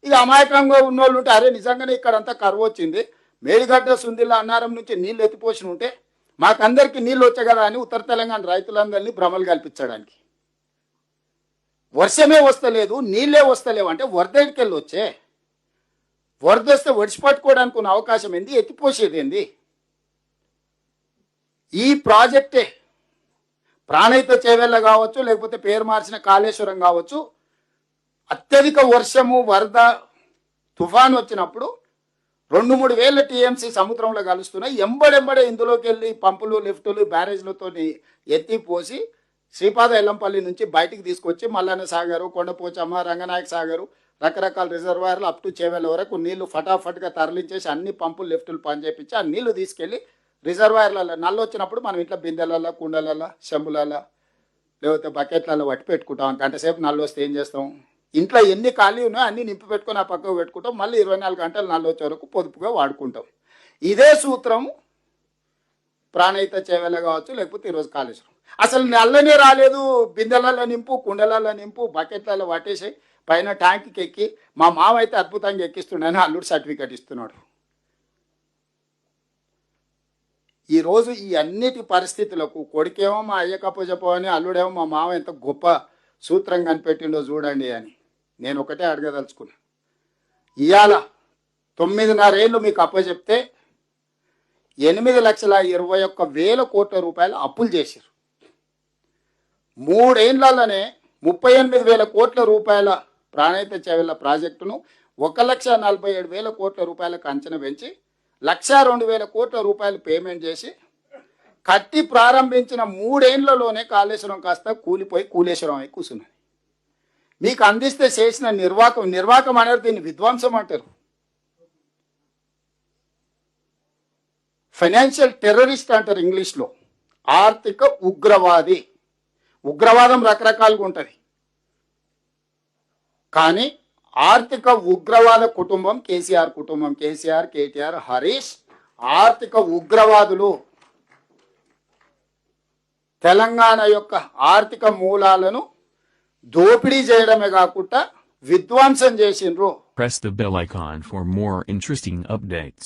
ఇక అమాయకంగా ఉన్నోళ్ళు ఉంటే అరే నిజంగానే ఇక్కడంతా కరువు వచ్చింది, మేడిగడ్డ సుందిల్ల అన్నారం నుంచి నీళ్ళు ఎత్తిపోసి ఉంటే మాకందరికి నీళ్ళు వచ్చాయి కదా అని ఉత్తర తెలంగాణ రైతులందరినీ భ్రమలు కల్పించడానికి. వర్షమే వస్తలేదు, నీళ్ళే వస్తలేవు అంటే వరదడికెళ్ళి వచ్చే, వరద వస్తే ఒడిచిపట్టుకోవడానికి ఉన్న అవకాశం ఏంది, ఎత్తిపోసేది ఏంది? ఈ ప్రాజెక్టే ప్రాణహిత చేవెళ్ళ కావచ్చు, లేకపోతే పేరు మార్చిన కాళేశ్వరం కావచ్చు, అత్యధిక వర్షము వరద తుఫాను వచ్చినప్పుడు 2-3 వేల టీఎంసీ సముద్రంలో కలుస్తున్నాయి. ఎంబడెంబడే ఇందులోకి వెళ్ళి పంపులు లిఫ్టులు బ్యారేజ్లతో ఎత్తిపోసి శ్రీపాద ఎల్లంపల్లి నుంచి బయటికి తీసుకొచ్చి మల్లన్న సాగరు, కొండపోచమ్మ, రంగనాయక సాగరు, రకరకాల రిజర్వాయర్లు అప్ టు చేవెళ్ళ వరకు నీళ్లు ఫటాఫట్గా తరలించేసి అన్ని పంపులు లిఫ్టులు పనిచేపించి ఆ నీళ్లు తీసుకెళ్ళి రిజర్వాయర్లలో నల్లు వచ్చినప్పుడు మనం ఇంట్లో బిందెలలో, కుండలలో, చెంబులలో, లేకపోతే బకెట్లలో పట్టి పెట్టుకుంటాం. గంట సేపు నల్లు వస్తే ఏం చేస్తాం? ఇంట్లో ఎన్ని ఖాళీ ఉన్నాయో అన్ని నింపి పెట్టుకొని ఆ పక్కకు పెట్టుకుంటాం. మళ్ళీ 24 గంటలు నల్లు వచ్చే వరకు పొదుపుగా వాడుకుంటాం. ఇదే సూత్రం ప్రాణహిత చేవెళ్ళ కావచ్చు, లేకపోతే ఈరోజు కాళేశ్వరం. అసలు నల్లనే రాలేదు, బిందెలలో నింపు, కుండలలో నింపు, బకెట్లలో పట్టేసి పైన ట్యాంక్కి ఎక్కి మా మామ అయితే అద్భుతంగా ఎక్కిస్తున్నాడని అల్లుడు సర్టిఫికేట్ ఇస్తున్నాడు. ఈరోజు ఈ అన్నిటి పరిస్థితులకు కొడుకేమో మా అయ్య కప్పజపో అని, అల్లుడేమో మా మామ ఎంత గొప్ప సూత్రం కనిపెట్టిండో చూడండి అని నేను ఒకటే అడగదలుచుకున్నా. ఇవాళ 9.5 ఏళ్ళు మీకు అప్పచెప్తే 8,21,000 కోట్ల రూపాయలు అప్పులు చేశారు. 3 ఏళ్లలోనే 38,000 కోట్ల రూపాయల ప్రాణహిత చేవెళ్ళ ప్రాజెక్టును 1,47,000 కోట్ల రూపాయలకు అంచనా పెంచి 1,02,000 కోట్ల రూపాయలు పేమెంట్ చేసి కట్టి ప్రారంభించిన 3 ఏళ్లలోనే కాళేశ్వరం కాస్త కూలిపోయి కూలేశ్వరం అయి కూర్చున్నది. మీకు అందిస్తే చేసిన నిర్వాకం అనేది దీన్ని విధ్వంసం అంటారు. ఫైనాన్షియల్ టెర్రరిస్ట్ అంటారు ఇంగ్లీష్లో. ఆర్థిక ఉగ్రవాది. ఉగ్రవాదం రకరకాలుగా ఉంటుంది, కానీ ఆర్థిక ఉగ్రవాద కుటుంబం కేసీఆర్ కుటుంబం. కేసీఆర్, కేటీఆర్, హరీష్ ఆర్థిక ఉగ్రవాదులు. తెలంగాణ యొక్క ఆర్థిక మూలాలను దోపిడీ చేయడమే కాకుండా విధ్వంసం చేసిండ్రు. Press the bell icon for more interesting updates.